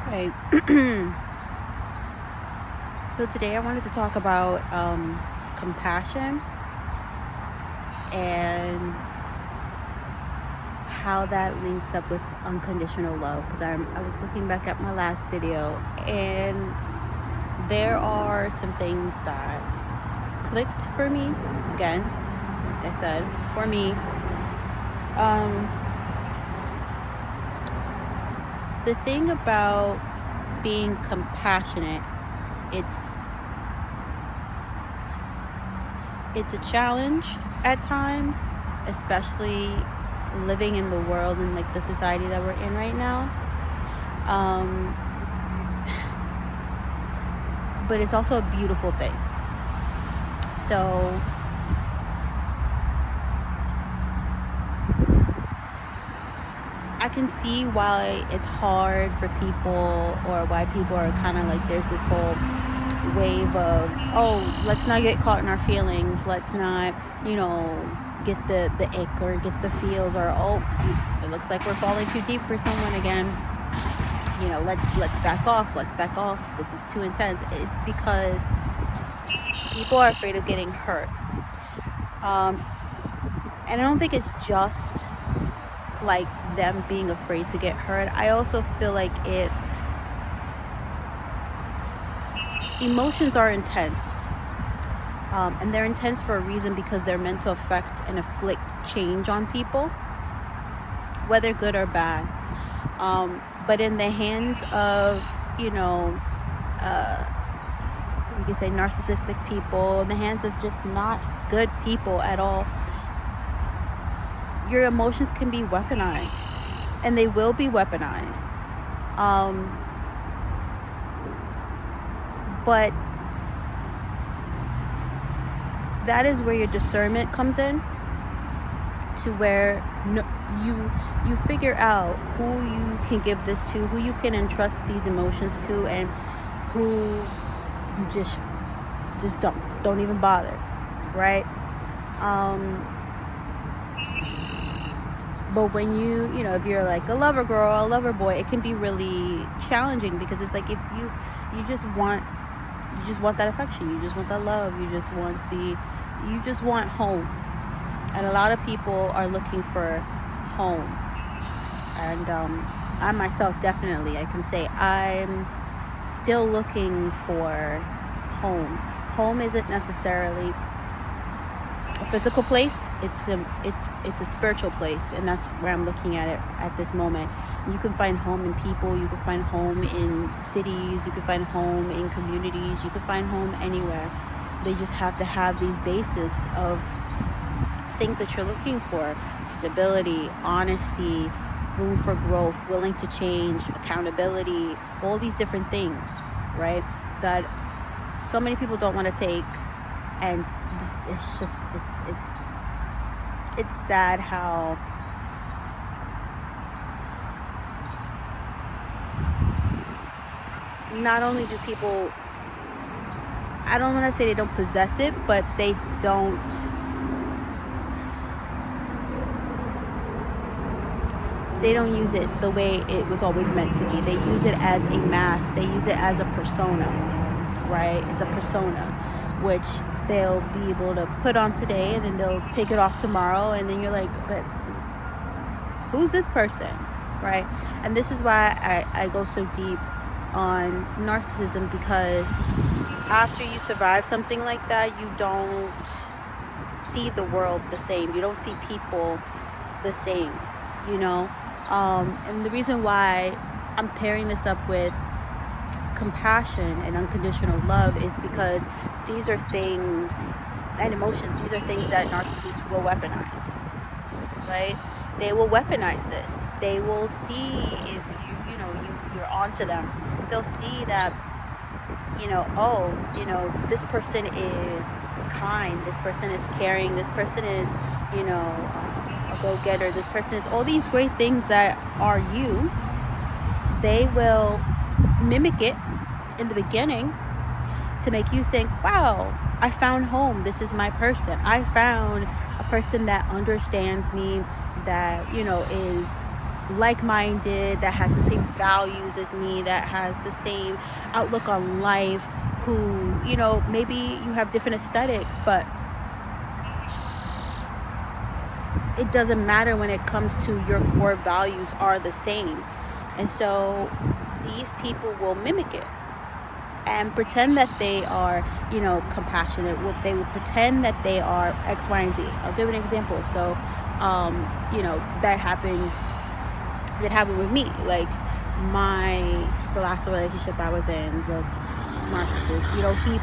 Right. So today I wanted to talk about compassion and how that links up with unconditional love. Because I was looking back at my last video, and there are some things that clicked for me. Again, like I said, for me, the thing about being compassionate, it's a challenge at times, especially living in the world and like the society that we're in right now. But it's also a beautiful thing. So I can see why it's hard for people, or why people are kind of like, there's this whole wave of, oh, let's not get caught in our feelings, let's not, get the ick or get the feels, or oh, it looks like we're falling too deep for someone again, let's back off, this is too intense. It's because people are afraid of getting hurt, and I don't think it's just like them being afraid to get hurt. I also feel like emotions are intense, and they're intense for a reason, because they're meant to affect and afflict change on people, whether good or bad. But in the hands of, we can say narcissistic people, in the hands of just not good people at all, your emotions can be weaponized, and they will be weaponized. But that is where your discernment comes in, to where you figure out who you can give this to, who you can entrust these emotions to, and who you just don't even bother, right? But when if you're like a lover girl or a lover boy, it can be really challenging, because it's like, if you just want that affection, you just want that love, you just want home. And a lot of people are looking for home. And I myself, definitely, I can say I'm still looking for home. Home isn't necessarily a physical place, it's a spiritual place, and that's where I'm looking at it at this moment. You can find home in people, you can find home in cities, you can find home in communities, you can find home anywhere. They just have to have these bases of things that you're looking for: stability, honesty, room for growth, willing to change, accountability, all these different things, right, that so many people don't want to take. And this, it's sad how not only do people, I don't want to say they don't possess it, but they don't use it the way it was always meant to be. They use it as a mask, they use it as a persona, right? It's a persona which they'll be able to put on today, and then they'll take it off tomorrow, and then you're like, but who's this person, right? And this is why I go so deep on narcissism, because after you survive something like that, you don't see the world the same, you don't see people the same, and the reason why I'm pairing this up with compassion and unconditional love is because these are things, and emotions, these are things that narcissists will weaponize, right? They will weaponize this. They will see if you're onto them. They'll see that, this person is kind, this person is caring, this person is, a go-getter, this person is all these great things that are you. They will mimic it in the beginning to make you think, wow, I found home, this is my person, I found a person that understands me, that is like-minded, that has the same values as me, that has the same outlook on life, who, maybe you have different aesthetics, but it doesn't matter when it comes to your core values are the same. And so these people will mimic it and pretend that they are, compassionate. They will pretend that they are X, Y, and Z. I'll give an example. So, that happened with me. Like the last relationship I was in, the narcissist, he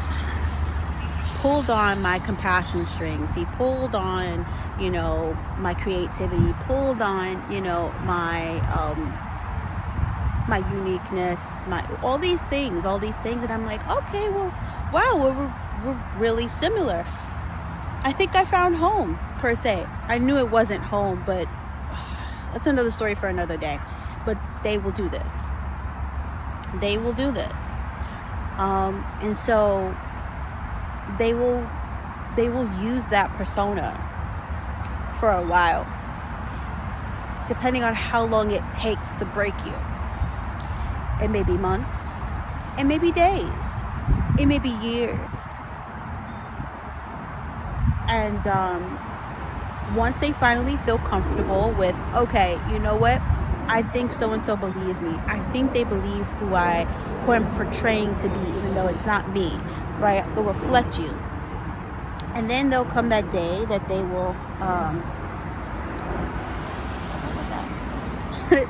pulled on my compassion strings. He pulled on, my creativity, pulled on, my uniqueness, all these things, and I'm like, okay, well, wow, we're really similar. I think I found home, per se. I knew it wasn't home, but that's another story for another day. But they will do this. And so they will use that persona for a while, depending on how long it takes to break you. It may be months, it may be days, it may be years. And once they finally feel comfortable with, okay, you know what? I think so-and-so believes me. I think they believe who I'm portraying to be, even though it's not me, right? They'll reflect you. And then there'll come that day that they will,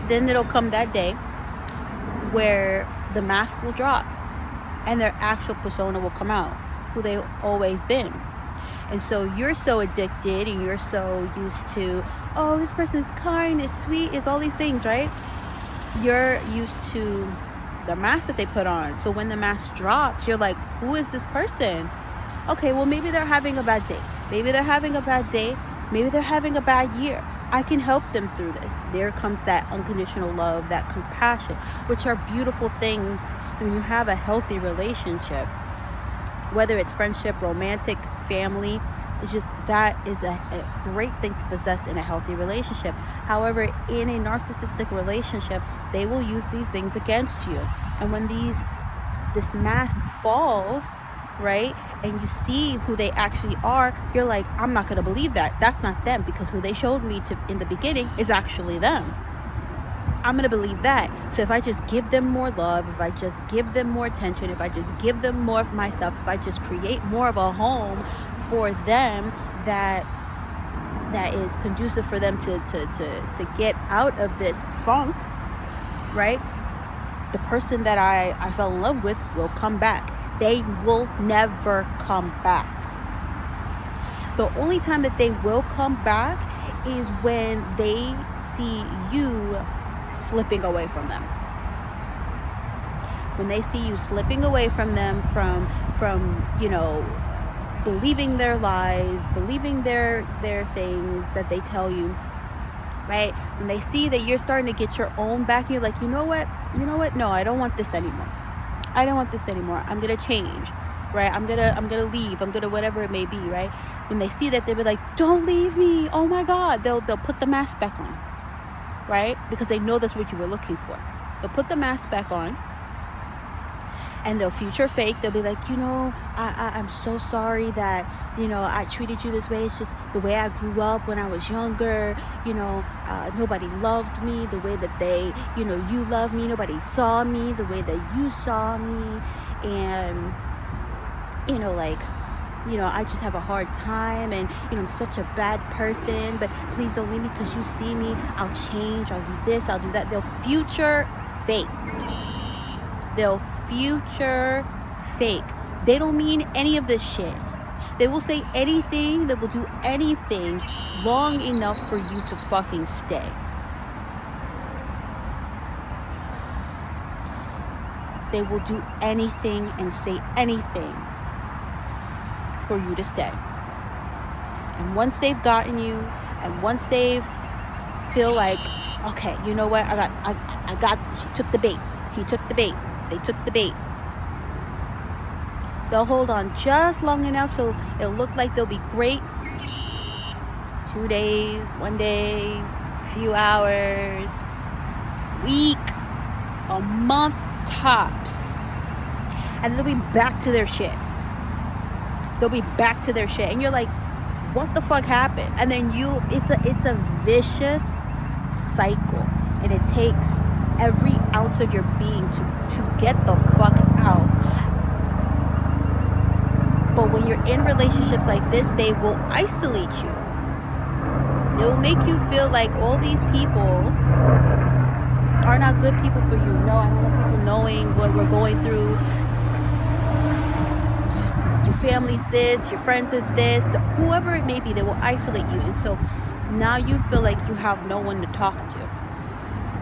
then it'll come that day where the mask will drop and their actual persona will come out, who they've always been. And so you're so addicted and you're so used to, oh, this person's kind, is sweet, is all these things, right? You're used to the mask that they put on. So when the mask drops, you're like, who is this person? Okay, well, maybe they're having a bad day. Maybe they're having a bad day. Maybe they're having a bad year. I can help them through this. There comes that unconditional love, that compassion, which are beautiful things when you have a healthy relationship, whether it's friendship, romantic, family. It's just, that is a great thing to possess in a healthy relationship. However, in a narcissistic relationship, they will use these things against you. And when this mask falls, right, and you see who they actually are, you're like, I'm not going to believe that. That's not them, because who they showed me in the beginning is actually them. I'm going to believe that. So if I just give them more love, if I just give them more attention, if I just give them more of myself, if I just create more of a home for them that is conducive for them to get out of this funk, right? The person that I fell in love with will come back. They will never come back. The only time that they will come back is when they see you slipping away from them. When they see you slipping away from them, from believing their lies, believing their things that they tell you, right? When they see that you're starting to get your own back, you're like, you know what? No, I don't want this anymore. I'm gonna change, right? I'm gonna leave. I'm gonna whatever it may be, right? When they see that, they'll be like, don't leave me. Oh my God. They'll put the mask back on, right? Because they know that's what you were looking for. They'll put the mask back on. And they'll future fake. They'll be like, I'm so sorry that, I treated you this way. It's just the way I grew up when I was younger. Nobody loved me the way that you love me. Nobody saw me the way that you saw me. And, I just have a hard time. And, I'm such a bad person. But please don't leave me, because you see me. I'll change. I'll do this. I'll do that. They'll future fake. They'll future fake. They don't mean any of this shit. They will say anything, they will do anything long enough for you to fucking stay. They will do anything and say anything for you to stay. And once they've gotten you, and once they've feel like, okay, you know what, she took the bait. He took the bait. They took the bait. They'll hold on just long enough so it'll look like they'll be great. 2 days, 1 day, few hours, week, a month tops. And they'll be back to their shit. They'll be back to their shit. And you're like, what the fuck happened? And then it's a vicious cycle. And it takes every ounce of your being to get the fuck out. But when you're in relationships like this, they will isolate you. They will make you feel like all these people are not good people for you. No, I don't want people knowing what we're going through. Your family's this, your friends are this, whoever it may be, they will isolate you. And so now you feel like you have no one to talk to.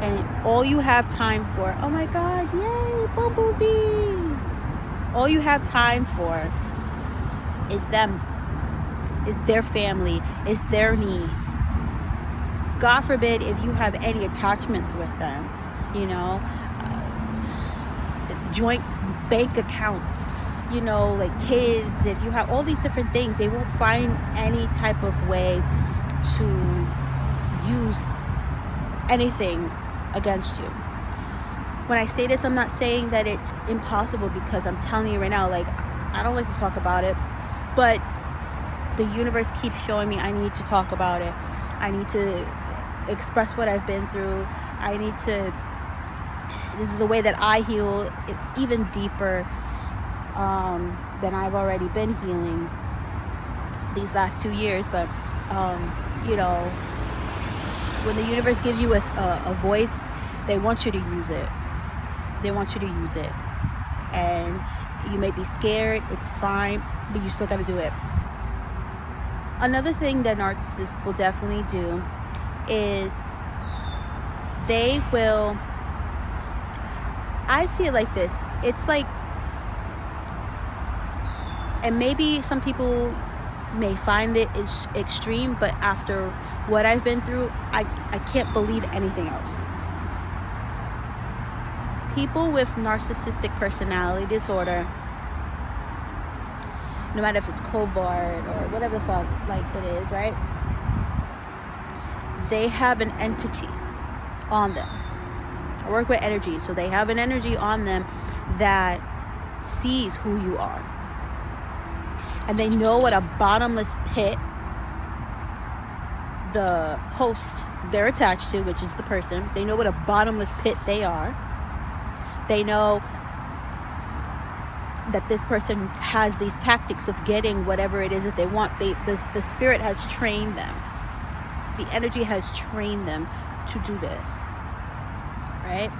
And all you have time for, oh my God, yay, bumblebee. All you have time for is them, is their family, is their needs. God forbid if you have any attachments with them, you know, joint bank accounts, you know, like kids, if you have all these different things, they will find any type of way to use anything against you. When I say this, I'm not saying that it's impossible, because I'm telling you right now, like, I don't like to talk about it, but the universe keeps showing me I need to talk about it. I need to express what I've been through. This is a way that I heal even deeper than I've already been healing these last 2 years. But you know, when the universe gives you a voice, they want you to use it. They want you to use it. And you may be scared, it's fine, but you still got to do it. Another thing that narcissists will definitely do is they will, I see it like this. It's like, and maybe some people may find it extreme, but after what I've been through, I can't believe anything else. People with narcissistic personality disorder, no matter if it's covert or whatever the fuck like it is, right? They have an entity on them. I work with energy, so they have an energy on them that sees who you are. And they know what a bottomless pit the host they're attached to, which is the person, they know what a bottomless pit they are. They know that this person has these tactics of getting whatever it is that they want. The spirit has trained them. The energy has trained them to do this, right?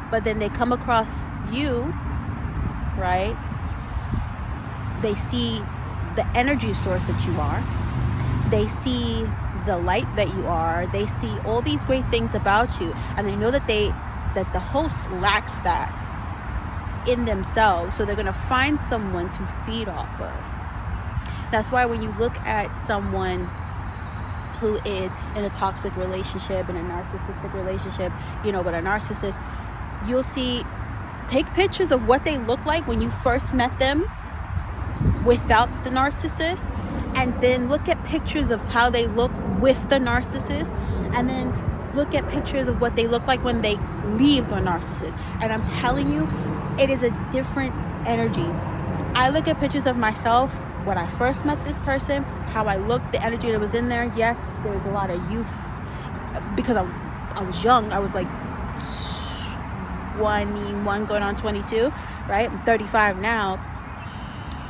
But then they come across you, right? They see the energy source that you are. They see the light that you are. They see all these great things about you, and they know that the host lacks that in themselves, so they're going to find someone to feed off of. That's why when you look at someone who is in a toxic relationship, in a narcissistic relationship, you know, with a narcissist, you'll see, take pictures of what they look like when you first met them without the narcissist, and then look at pictures of how they look with the narcissist, and then look at pictures of what they look like when they leave the narcissist. And I'm telling you, it is a different energy. I look at pictures of myself when I first met this person, how I looked, the energy that was in there. Yes, there was a lot of youth, because I was young. I was like 21 going on 22, right? I'm 35 now,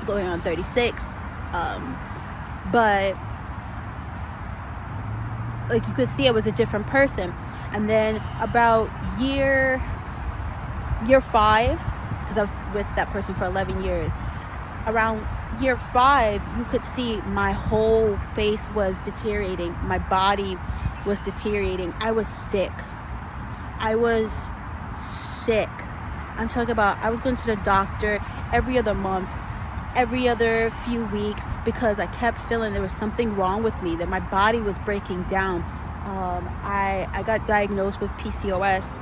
going on 36. But like, you could see I was a different person. And then about year 5, because I was with that person for 11 years, around year 5, you could see my whole face was deteriorating. My body was deteriorating. I was sick. I'm talking about, I was going to the doctor every other month, every other few weeks, because I kept feeling there was something wrong with me, that my body was breaking down. I got diagnosed with PCOS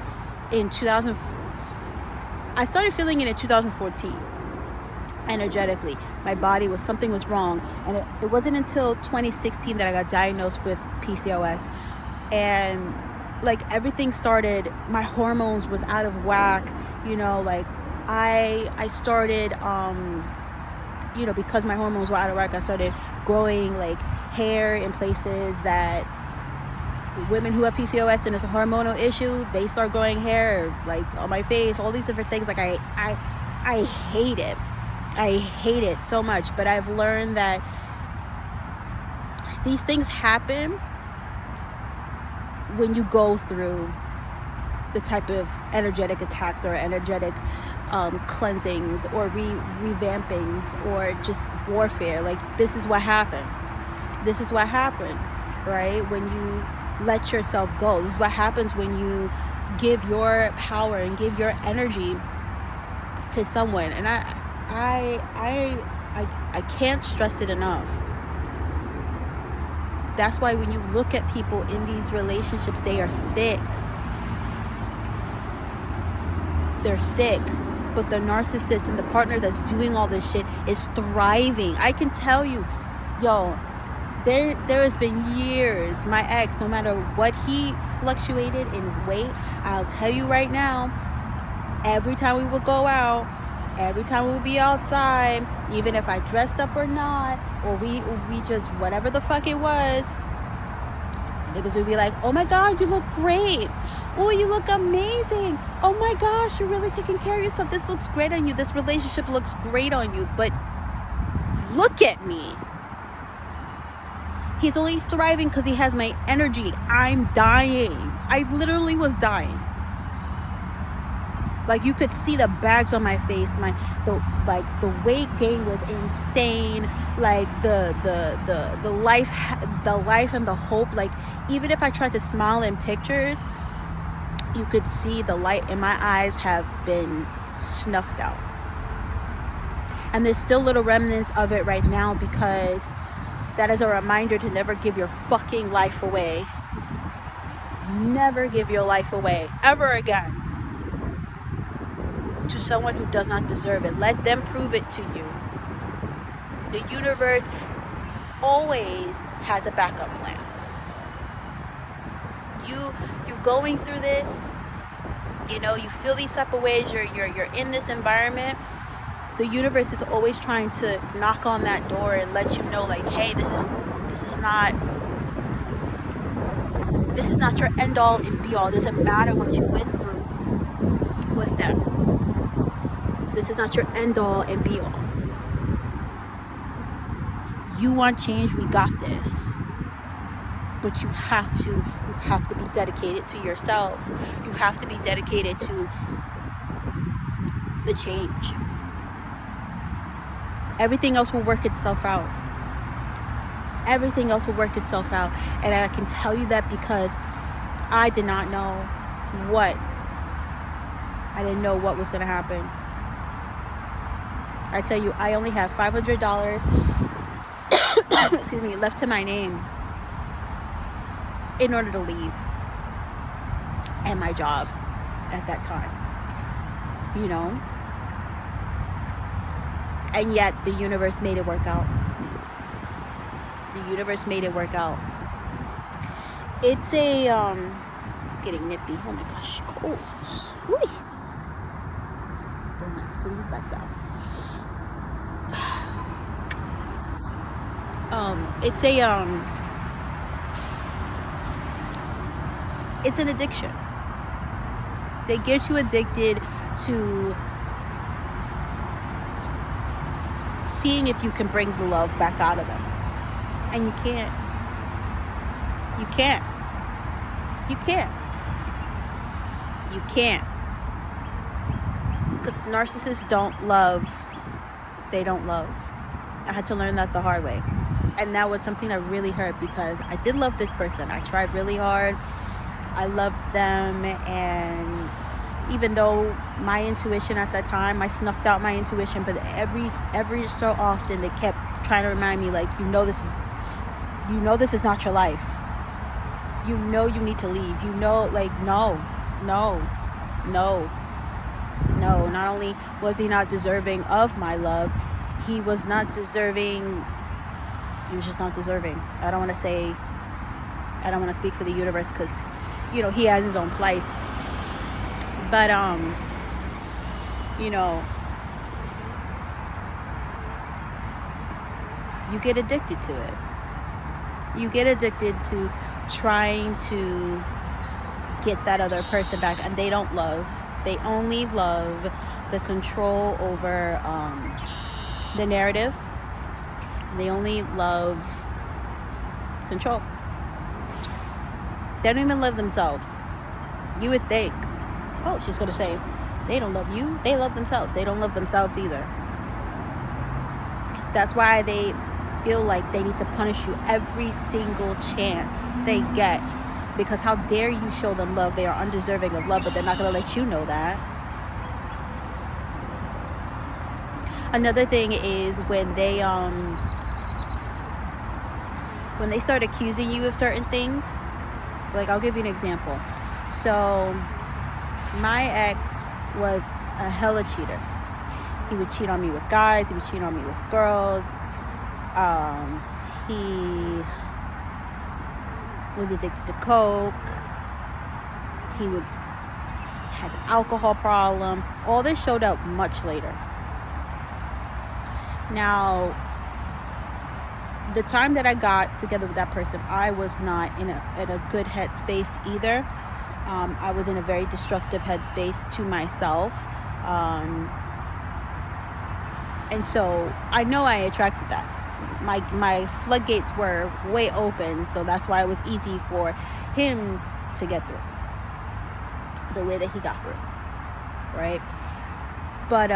in 2000. I started feeling it in 2014. Energetically, my body was, something was wrong, and it wasn't until 2016 that I got diagnosed with PCOS. And like everything started, my hormones was out of whack, you know, like I started you know, because my hormones were out of whack, I started growing like hair in places that women who have PCOS and it's a hormonal issue, they start growing hair like on my face, all these different things. Like I hate it. I hate it so much. But I've learned that these things happen when you go through the type of energetic attacks or energetic cleansings or revampings or just warfare. Like, this is what happens. This is what happens, right? When you let yourself go. This is what happens when you give your power and give your energy to someone. And I can't stress it enough. That's why when you look at people in these relationships, they are sick. They're sick. But the narcissist and the partner that's doing all this shit is thriving. I can tell you, yo, there has been years, my ex, no matter what he fluctuated in weight, I'll tell you right now, every time we would go out, every time we would be outside, even if I dressed up or not, or we just, whatever the fuck it was, niggas would be like, oh my God, you look great. Oh, you look amazing. Oh my gosh, you're really taking care of yourself. This looks great on you. This relationship looks great on you. But look at me. He's only thriving because he has my energy. I'm dying. I literally was dying. Like, you could see the bags on my face. The weight gain was insane. Like the life and the hope. Like, even if I tried to smile in pictures, you could see the light in my eyes have been snuffed out. And there's still little remnants of it right now, because that is a reminder to never give your fucking life away. Never give your life away ever again to someone who does not deserve it. Let them prove it to you. The universe always has a backup plan. You're going through this, you know, you feel these type of ways, you're in this environment. The universe is always trying to knock on that door and let you know, like, hey, this is not your end all and be all. It doesn't matter what you went through with them. This is not your end all and be all. You want change, we got this. But you have to be dedicated to yourself. You have to be dedicated to the change. Everything else will work itself out. Everything else will work itself out. And I can tell you that because I did not know what. I didn't know what was going to happen. I tell you, I only have $500 excuse me, left to my name in order to leave, and my job at that time, you know. And yet the universe made it work out. The universe made it work out. It's a it's getting nippy. Oh my gosh, cold. Ooh. Put my sleeves back down. It's an addiction. They get you addicted to seeing if you can bring the love back out of them. And you can't. You can't. You can't. You can't. Because narcissists don't love. They don't love. I had to learn that the hard way. And that was something that really hurt, because I did love this person. I tried really hard. I loved them, and even though my intuition at that time, I snuffed out my intuition, but every so often they kept trying to remind me, like, you know this is not your life. You know you need to leave. You know, like, no. Not only was he not deserving of my love, he was not deserving. He was just not deserving. I don't want to speak for the universe, because he has his own plight. But you get addicted to it. You get addicted to trying to get that other person back, and they don't love. They only love the control over the narrative. They only love control. They don't even love themselves. You would think, oh, she's going to say, they don't love you. They love themselves. They don't love themselves either. That's why they feel like they need to punish you every single chance they get. Because how dare you show them love? They are undeserving of love, but they're not going to let you know that. Another thing is when they start accusing you of certain things. Like, I'll give you an example. So my ex was a hella cheater. He would cheat on me with guys. He would cheat on me with girls. He was addicted to coke. He had an alcohol problem. All this showed up much later. Now, the time that I got together with that person, I was not in a good headspace either. I was in a very destructive headspace to myself. And so I know I attracted that. My floodgates were way open, so that's why it was easy for him to get through the way that he got through, right? But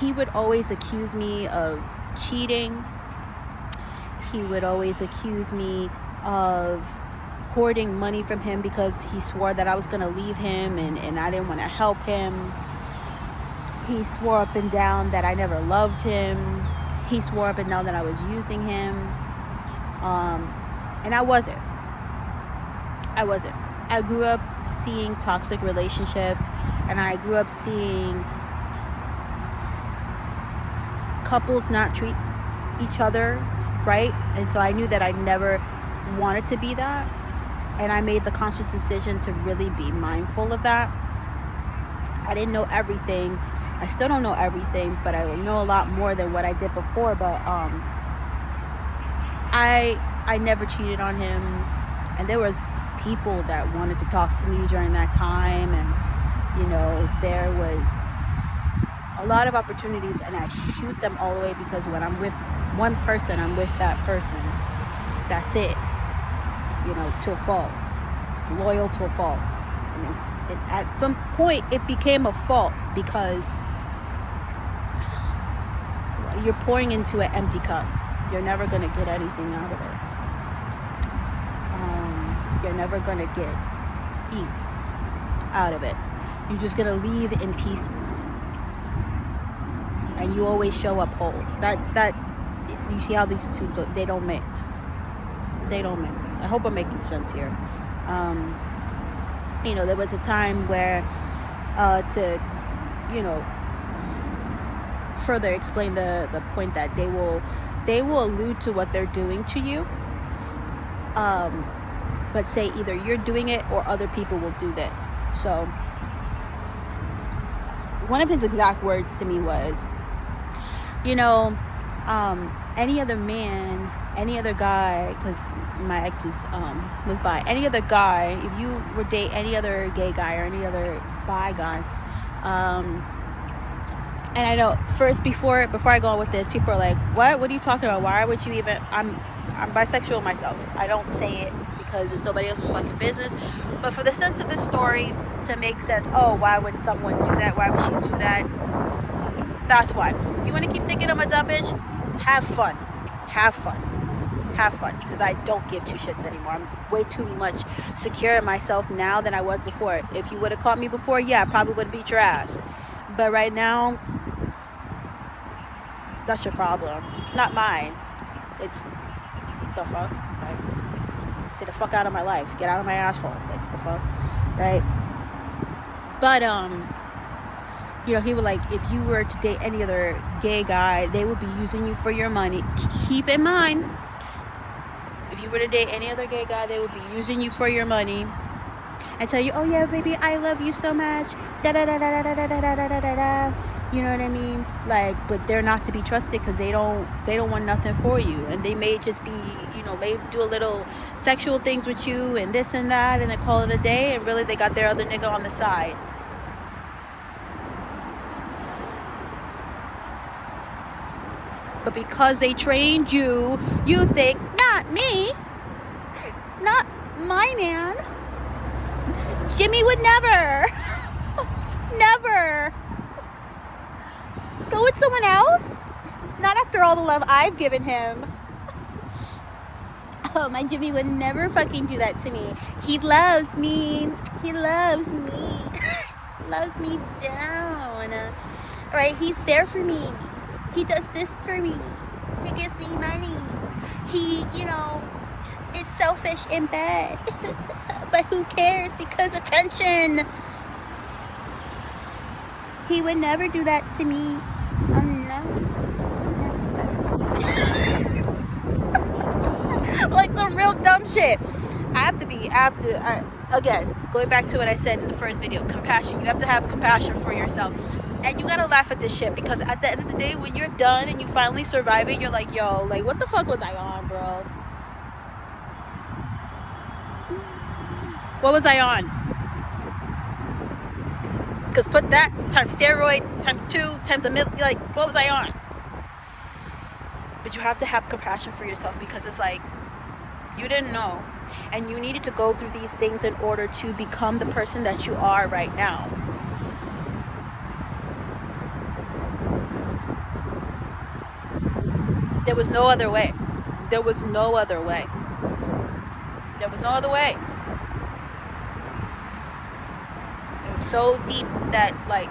he would always accuse me of cheating. He would always accuse me of hoarding money from him because he swore that I was going to leave him and I didn't want to help him. He swore up and down that I never loved him. He swore up and down that I was using him. And I wasn't. I grew up seeing toxic relationships, and I grew up seeing couples not treat each other right. And so I knew that I never wanted to be that. And I made the conscious decision to really be mindful of that. I didn't know everything. I still don't know everything, but I know a lot more than what I did before. But I never cheated on him, and there was people that wanted to talk to me during that time, and there was a lot of opportunities, and I shoot them all away because when I'm with one person, I'm with that person. That's it. To a fault. Loyal to a fault. And at some point, it became a fault because you're pouring into an empty cup. You're never going to get anything out of it. You're never going to get peace out of it. You're just going to leave in pieces. And you always show up whole. That you see how these two, they don't mix. They don't mix. I hope I'm making sense here. There was a time where to further explain the point that they will allude to what they're doing to you, but say either you're doing it or other people will do this. So one of his exact words to me was, any other man, any other guy, because my ex was bi, any other guy, if you would date any other gay guy or any other bi guy, and I know first before I go on with this, people are like, what are you talking about? Why would you even? I'm bisexual myself. I don't say it because it's nobody else's fucking business, but for the sense of the story to make sense. Oh, why would someone do that? Why would she do that? That's why. You want to keep thinking I'm a dumb bitch? Have fun, because I don't give two shits anymore. I'm way too much secure in myself now than I was before. If you would have caught me before, yeah, I probably would have beat your ass. But right now, that's your problem, not mine. It's the fuck, like, stay the fuck out of my life. Get out of my asshole, like, the fuck, right? But he would, like, if you were to date any other gay guy, they would be using you for your money. Keep in mind, If you were to date any other gay guy, they would be using you for your money and tell you, oh yeah, baby, I love you so much, da da da da da da da da da da da da. You know what I mean? Like, but they're not to be trusted because they don't want nothing for you, and they may just be, may do a little sexual things with you and this and that, and then call it a day, and really they got their other nigga on the side. But because they trained you, you think, not me, not my man. Jimmy would never, never go with someone else. Not after all the love I've given him. Oh, my Jimmy would never fucking do that to me. He loves me. He loves me. Loves me down. Right? He's there for me. He does this for me. He gives me money. He, is selfish in bed. But who cares? Because attention. He would never do that to me. Oh, no. Like some real dumb shit. Again, going back to what I said in the first video, compassion. You have to have compassion for yourself. And you gotta laugh at this shit, because at the end of the day, when you're done and you finally survive it, you're like, yo, like, what the fuck was I on, bro? What was I on? Because put that times steroids, times 2, times a million, like, what was I on? But you have to have compassion for yourself, because it's like, you didn't know. And you needed to go through these things in order to become the person that you are right now. There was no other way. There was no other way. There was no other way. It was so deep that, like,